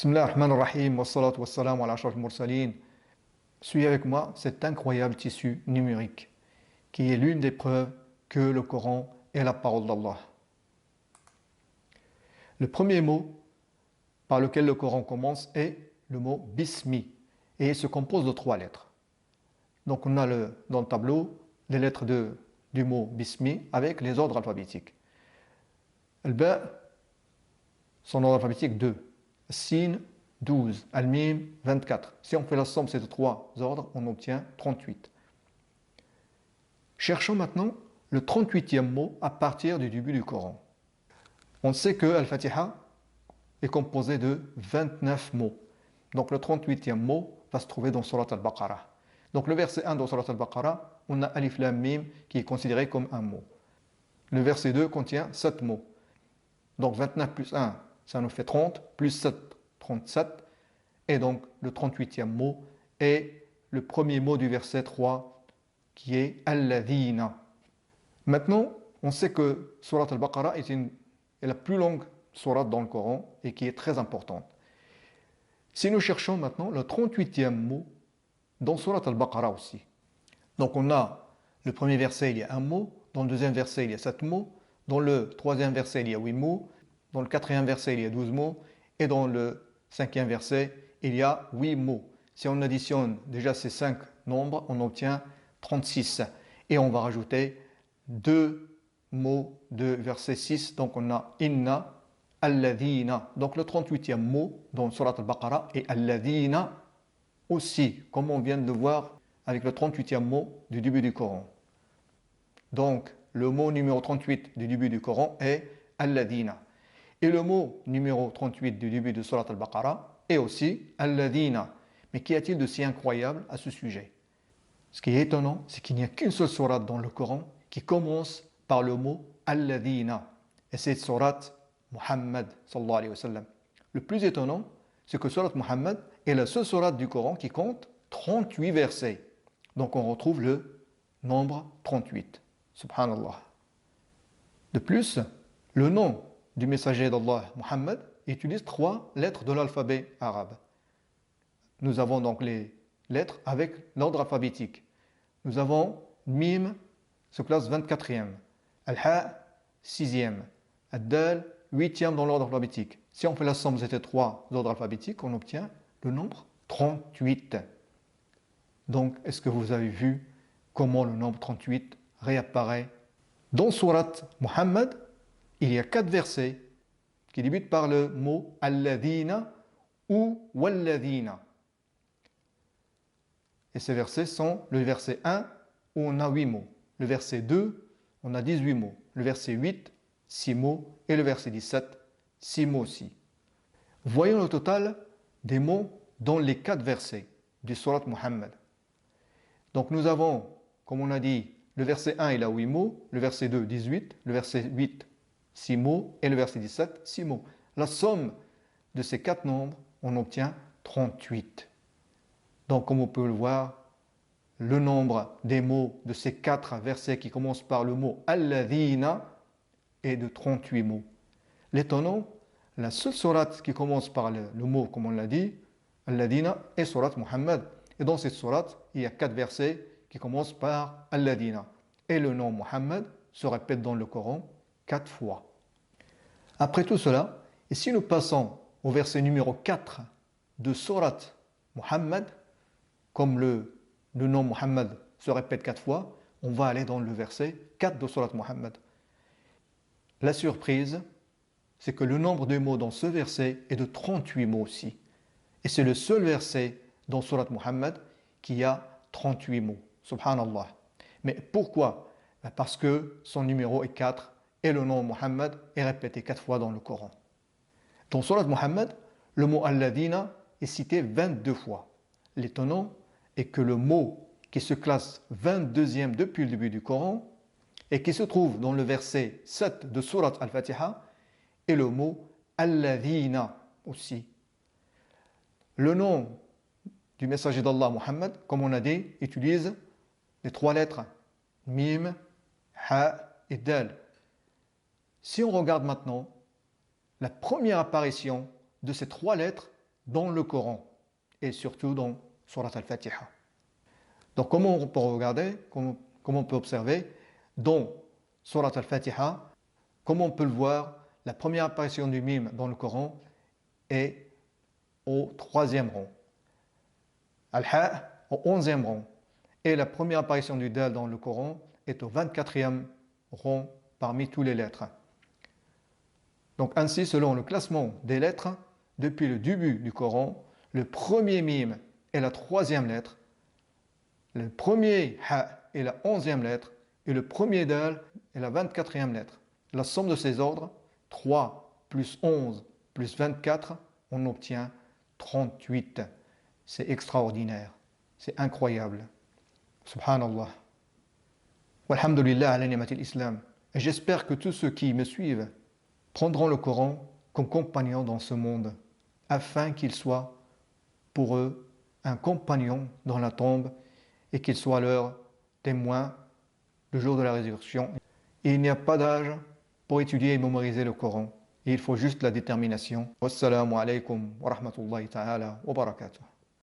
Bismillah ar-Rahman ar-Rahim, wa salatu wa salam ala ashraf al-mursalin. Suivez avec moi cet incroyable tissu numérique qui est l'une des preuves que le Coran est la parole d'Allah. Le premier mot par lequel le Coran commence est le mot Bismi et il se compose de 3 lettres. Donc on a dans le tableau les lettres du mot Bismi avec les ordres alphabétiques. Al-Ba, son ordre alphabétique 2. Sin 12, Al-Mim 24. Si on fait la somme de ces 3 ordres, on obtient 38. Cherchons maintenant le 38e mot à partir du début du Coran. On sait que Al-Fatiha est composé de 29 mots. Donc le 38e mot va se trouver dans Surat Al-Baqarah. Donc le verset 1 dans Surat Al-Baqarah, on a Alif Lam Mim qui est considéré comme un mot. Le verset 2 contient 7 mots. Donc 29 plus 1, ça nous fait 30, plus 7, 37. Et donc le 38e mot est le premier mot du verset 3 qui est Alladhina. Maintenant, on sait que Surat Al-Baqarah est la plus longue sourate dans le Coran et qui est très importante. Si nous cherchons maintenant le 38e mot dans Surat Al-Baqarah aussi. Donc on a le premier verset, il y a un mot. Dans le deuxième verset, il y a 7 mots. Dans le troisième verset, il y a 8 mots. Dans le quatrième verset, il y a 12 mots. Et dans le cinquième verset, il y a 8 mots. Si on additionne déjà ces 5 nombres, on obtient 36. Et on va rajouter 2 mots de verset 6. Donc on a Inna, Alladhina. Donc le 38e mot dans Surat Al-Baqarah est Alladhina aussi, comme on vient de le voir avec le 38e mot du début du Coran. Donc le mot numéro 38 du début du Coran est Alladhina. Et le mot numéro 38 du début de Surat Al-Baqarah est aussi Alladhina. Mais qu'y a-t-il de si incroyable à ce sujet? Ce qui est étonnant, c'est qu'il n'y a qu'une seule sourate dans le Coran qui commence par le mot Alladhina. Et c'est sourate Muhammad sallallahu alayhi wa sallam. Le plus étonnant, c'est que sourate Muhammad est la seule sourate du Coran qui compte 38 versets. Donc on retrouve le nombre 38. Subhanallah. De plus, le nom du messager d'Allah, Muhammad, utilise 3 lettres de l'alphabet arabe. Nous avons donc les lettres avec l'ordre alphabétique. Nous avons Mim, se classe 24e. Al-Ha, 6e. Ad-Dal, 8e dans l'ordre alphabétique. Si on fait la somme de ces 3 ordres alphabétiques, on obtient le nombre 38. Donc, est-ce que vous avez vu comment le nombre 38 réapparaît? Dans Surat Muhammad, il y a 4 versets qui débutent par le mot Alladhina ou Walladhina. Et ces versets sont le verset 1 où on a 8 mots. Le verset 2, on a 18 mots. Le verset 8, 6 mots. Et le verset 17, 6 mots aussi. Voyons le total des mots dans les 4 versets du Surat Muhammad. Donc nous avons, comme on a dit, le verset 1 il a 8 mots, le verset 2 18, le verset 8 6 mots et le verset 17 6 mots. La somme de ces 4 nombres, on obtient 38. Donc comme on peut le voir, le nombre des mots de ces 4 versets qui commencent par le mot Alladhina est de 38 mots. L'étonnant, la seule sourate qui commence par le mot, comme on l'a dit, Alladhina, est sourate Muhammad. Et dans cette sourate, il y a 4 versets qui commencent par Alladhina. Et le nom Muhammad se répète dans le Coran 4 fois. Après tout cela, et si nous passons au verset numéro 4 de sourate Muhammad, comme le nom Muhammad se répète 4 fois, on va aller dans le verset 4 de sourate Muhammad. La surprise, c'est que le nombre de mots dans ce verset est de 38 mots aussi. Et c'est le seul verset dans Surat Muhammad qui a 38 mots. Subhanallah. Mais pourquoi? Parce que son numéro est 4 et le nom Muhammad est répété 4 fois dans le Coran. Dans Surat Muhammad, le mot Alladhina est cité 22 fois. L'étonnant est que le mot qui se classe 22e depuis le début du Coran et qui se trouve dans le verset 7 de Surat Al-Fatiha est le mot Alladhina aussi. Le nom du messager d'Allah Muhammad, comme on a dit, utilise les 3 lettres Mim, Ha et Dal. Si on regarde maintenant la première apparition de ces 3 lettres dans le Coran et surtout dans Surat Al-Fatiha. Donc comment on peut regarder, comment on peut observer dans Surat Al-Fatiha, comment on peut le voir, la première apparition du mime dans le Coran est au 3e rang, Al-Ha au 11e rang, et la première apparition du Dal dans le Coran est au 24e rang parmi toutes les lettres. Donc ainsi, selon le classement des lettres, depuis le début du Coran, le premier mime est la 3e lettre, le premier Ha est la 11e lettre, et le premier Dal est la 24e lettre. La somme de ces ordres, 3 plus 11 plus 24, on obtient 38. C'est extraordinaire, c'est incroyable. Subhanallah. Walhamdulillah ala ni'matil islam. Et j'espère que tous ceux qui me suivent prendront le Coran comme compagnon dans ce monde, afin qu'il soit pour eux un compagnon dans la tombe et qu'il soit leur témoin le jour de la résurrection. Et il n'y a pas d'âge pour étudier et mémoriser le Coran. Et il faut juste la détermination. Wassalamu alaikum wa rahmatullahi ta'ala wa barakatuh.